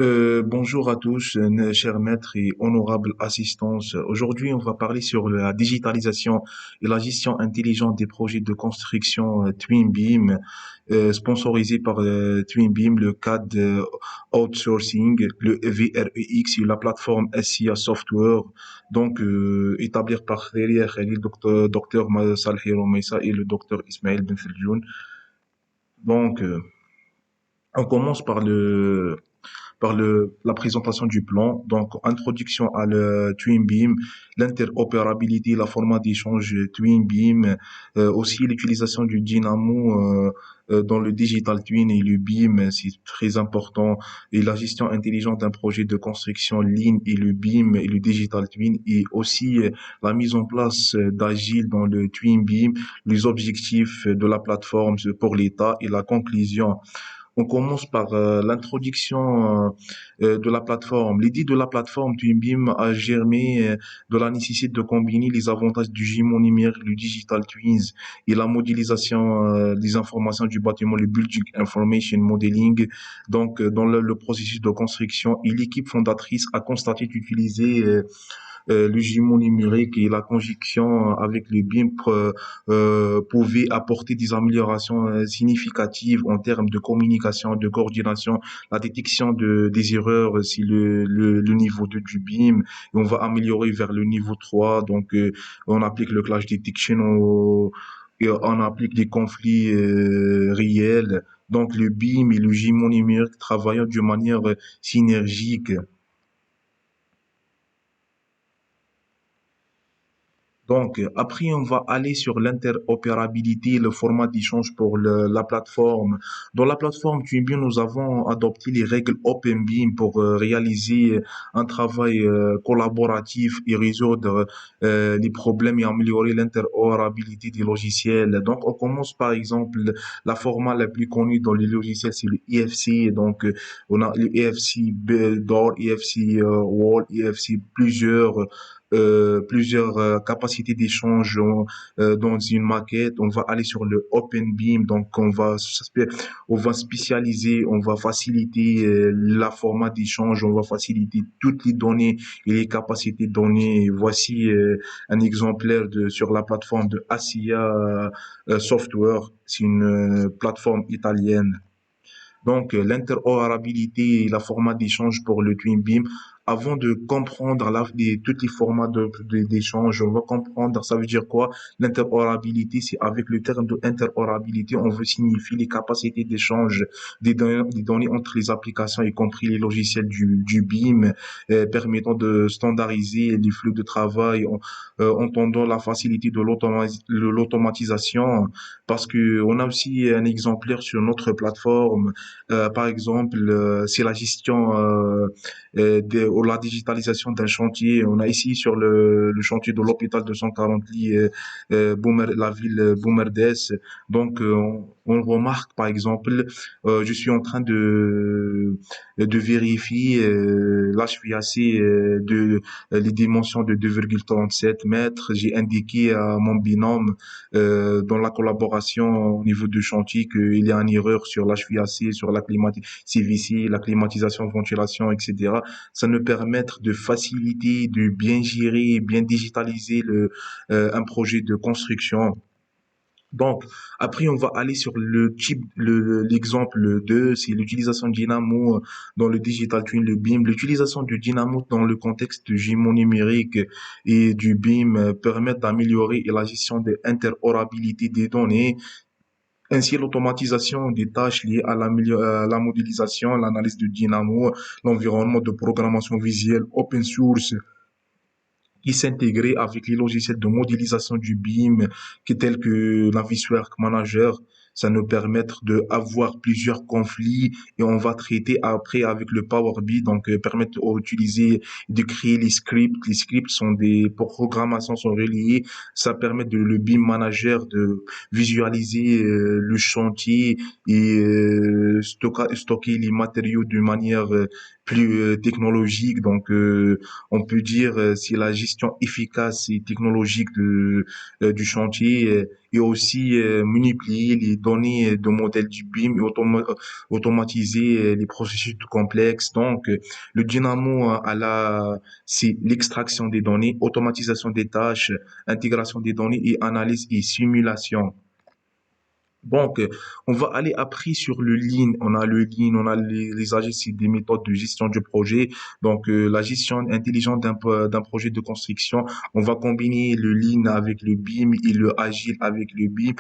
Bonjour à tous, chers maîtres et honorables assistants. Aujourd'hui, on va parler sur la digitalisation et la gestion intelligente des projets de construction TwinBeam, sponsorisé par TwinBeam, le cadre outsourcing, le VREX et la plateforme SIA Software, donc établir par derrière le docteur Salhi Romeissa et le docteur Ismaël Ben Feljoun. Donc, on commence la présentation du plan. Donc, introduction à le TwinBeam, l'interopérabilité, la format d'échange TwinBeam, aussi l'utilisation du Dynamo dans le Digital Twin et le BIM, c'est très important, et la gestion intelligente d'un projet de construction Lean et le BIM et le Digital Twin, et aussi la mise en place d'Agile dans le TwinBeam, les objectifs de la plateforme pour l'État et la conclusion. On commence par l'introduction de la plateforme. L'idée de la plateforme TwinBeam a germé de la nécessité de combiner les avantages du jumeau numérique, le digital twins et la modélisation des informations du bâtiment, le building information modeling. Donc, dans le processus de construction, et l'équipe fondatrice a constaté d'utiliser le jumeau numérique et la conjonction avec le BIM pouvaient apporter des améliorations significatives en termes de communication, de coordination, la détection des erreurs si le niveau 2 du BIM, et on va améliorer vers le niveau 3. Donc, on applique le clash detection et on applique des conflits réels. Donc, le BIM et le jumeau numérique travaillent d'une manière synergique. Donc, après, on va aller sur l'interopérabilité, le format d'échange pour la plateforme. Dans la plateforme TwinBeam, nous avons adopté les règles OpenBeam pour réaliser un travail collaboratif et résoudre les problèmes et améliorer l'interopérabilité des logiciels. Donc, on commence par exemple, la format la plus connue dans les logiciels, c'est le EFC. Donc, on a le EFC Door, EFC Wall, EFC plusieurs capacités d'échange dans une maquette. On va aller sur le Open Beam, donc on va spécialiser, on va faciliter la format d'échange, on va faciliter toutes les données et les capacités de données. Voici un exemplaire sur la plateforme de ASIA Software. C'est une plateforme italienne. Donc, l'interopérabilité et la format d'échange pour le TwinBeam. Avant de comprendre tous les formats d'échange, on va comprendre, ça veut dire quoi? L'interopérabilité, c'est avec le terme de interopérabilité, on veut signifier les capacités d'échange des données entre les applications, y compris les logiciels du BIM, permettant de standardiser les flux de travail, entendant la facilité de l'automatisation, parce que on a aussi un exemplaire sur notre plateforme. Par exemple, c'est la gestion ou la digitalisation d'un chantier. On a ici sur le chantier de l'hôpital 240 lits, la ville Boumerdès. Donc, on remarque, par exemple, je suis en train de vérifier l'HVAC les dimensions de 2,37 mètres. J'ai indiqué à mon binôme dans la collaboration au niveau du chantier qu'il y a une erreur sur l'HVAC, sur la CVC, la climatisation, ventilation, etc. Ça nous permet de faciliter, de bien gérer, bien digitaliser un projet de construction. Donc, après, on va aller sur l'exemple 2, c'est l'utilisation de Dynamo dans le Digital Twin, le BIM. L'utilisation du Dynamo dans le contexte du jumeau numérique et du BIM permet d'améliorer la gestion de l'interopérabilité des données, ainsi l'automatisation des tâches liées à la modélisation, l'analyse du Dynamo, l'environnement de programmation visuelle open source qui s'intégrait avec les logiciels de modélisation du BIM, tels que Navisworks Manager. Ça nous permet de avoir plusieurs conflits et on va traiter après avec le Power BI, donc permettre d'utiliser, de créer les scripts. Les scripts sont des programmations sont reliées. Ça permet le BIM Manager de visualiser le chantier et stocker les matériaux de manière plus technologique. Donc, on peut dire c'est la gestion efficace et technologique du chantier et aussi manipuler données de modèles du BIM et automatiser les processus complexes. Donc, le Dynamo c'est l'extraction des données, automatisation des tâches, intégration des données et analyse et simulation. Donc, on va aller après sur le Lean. On a le Lean, on a les agiles, c'est des méthodes de gestion du projet. Donc, la gestion intelligente d'un projet de construction. On va combiner le Lean avec le BIM et le Agile avec le BIM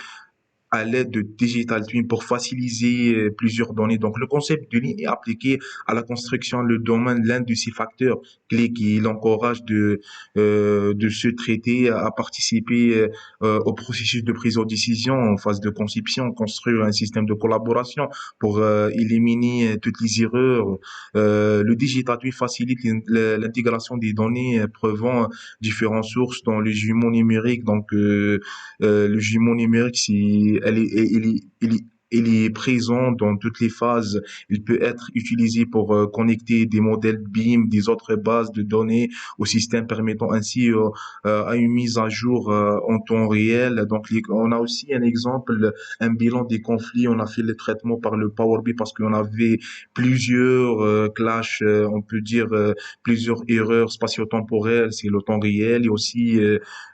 à l'aide de Digital Twin pour faciliter plusieurs données. Donc, le concept de ligne est appliqué à la construction, le domaine, l'un de ces facteurs clés qui l'encourage de se traiter, à participer au processus de prise de décision en phase de conception, construire un système de collaboration pour éliminer toutes les erreurs. Le Digital Twin facilite l'intégration des données provenant différentes sources dans les jumeaux numériques. Donc, le jumeau numérique, il est présent dans toutes les phases. Il peut être utilisé pour connecter des modèles BIM, des autres bases de données au système, permettant ainsi à une mise à jour en temps réel. Donc, on a aussi un exemple, un bilan des conflits. On a fait le traitement par le Power BI parce qu'on avait plusieurs clashs, on peut dire plusieurs erreurs spatio-temporelles. C'est le temps réel et aussi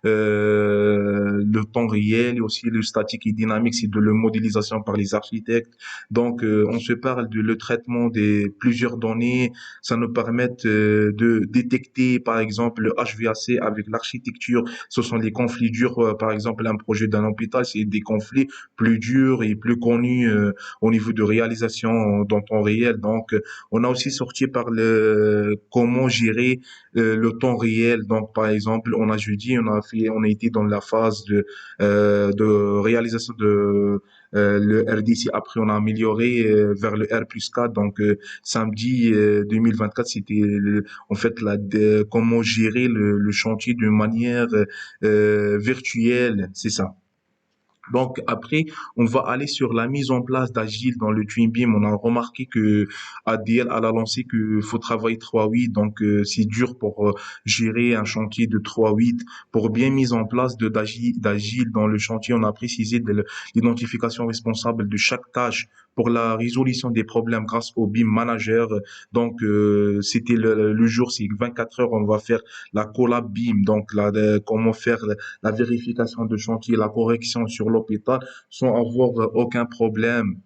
le temps réel et aussi le statique et dynamique, c'est de la modélisation par les architectes. Donc, on se parle de le traitement des plusieurs données. Ça nous permet de détecter, par exemple, le HVAC avec l'architecture. Ce sont des conflits durs. Par exemple, un projet d'un hôpital, c'est des conflits plus durs et plus connus au niveau de réalisation dans temps réel. Donc, on a aussi sorti par le comment gérer le temps réel. Donc, par exemple, on a jeudi, on a été dans la phase de réalisation de le RDC. Après, on a amélioré vers le R plus 4. Donc, samedi 2024, c'était en fait comment gérer le chantier d'une manière virtuelle. C'est ça. Donc après, on va aller sur la mise en place d'Agile dans le Twin Beam. On a remarqué que ADL elle a lancé que faut travailler 3-8, donc c'est dur pour gérer un chantier de 3-8. Pour bien mise en place d'Agile dans le chantier, on a précisé de l'identification responsable de chaque tâche pour la résolution des problèmes grâce au BIM Manager. Donc c'était le jour, c'est 24 heures, on va faire la collab BIM, donc comment faire la vérification de chantier, la correction sur l'hôpital sans avoir aucun problème.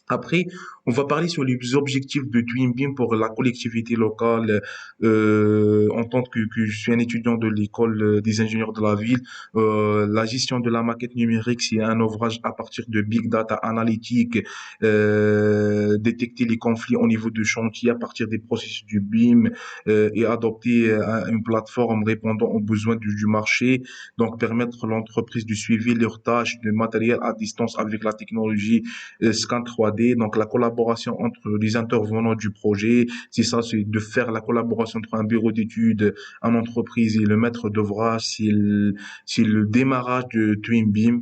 Après, on va parler sur les objectifs de Twin Beam pour la collectivité locale. En tant que je suis un étudiant de l'école des ingénieurs de la ville, la gestion de la maquette numérique, c'est un ouvrage à partir de big data analytique, détecter les conflits au niveau de chantier à partir des processus du BIM et adopter une plateforme répondant aux besoins du marché. Donc, permettre à l'entreprise de suivre leurs tâches de matériel à distance avec la technologie scan 3D, donc la collaboration entre les intervenants du projet, c'est ça, c'est de faire la collaboration entre un bureau d'études, une entreprise et le maître d'ouvrage, c'est le démarrage de Twin Beam.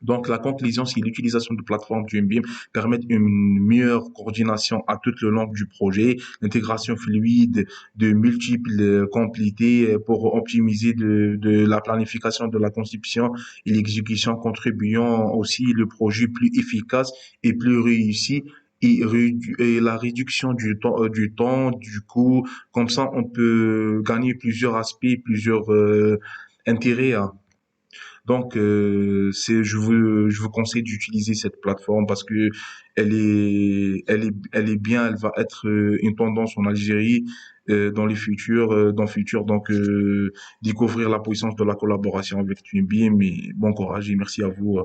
Donc, la conclusion, c'est l'utilisation de plateformes TwinBeam permet une meilleure coordination à tout le long du projet, l'intégration fluide de multiples complétés pour optimiser de la planification de la conception et l'exécution, contribuant aussi le projet plus efficace et plus réussi. Et la réduction du coût, comme ça on peut gagner plusieurs aspects, plusieurs intérêts, hein. Donc, je vous conseille d'utiliser cette plateforme parce que elle est bien, elle va être une tendance en Algérie dans le futur. Donc, découvrir la puissance de la collaboration avec TwinBeam et bon courage et merci à vous.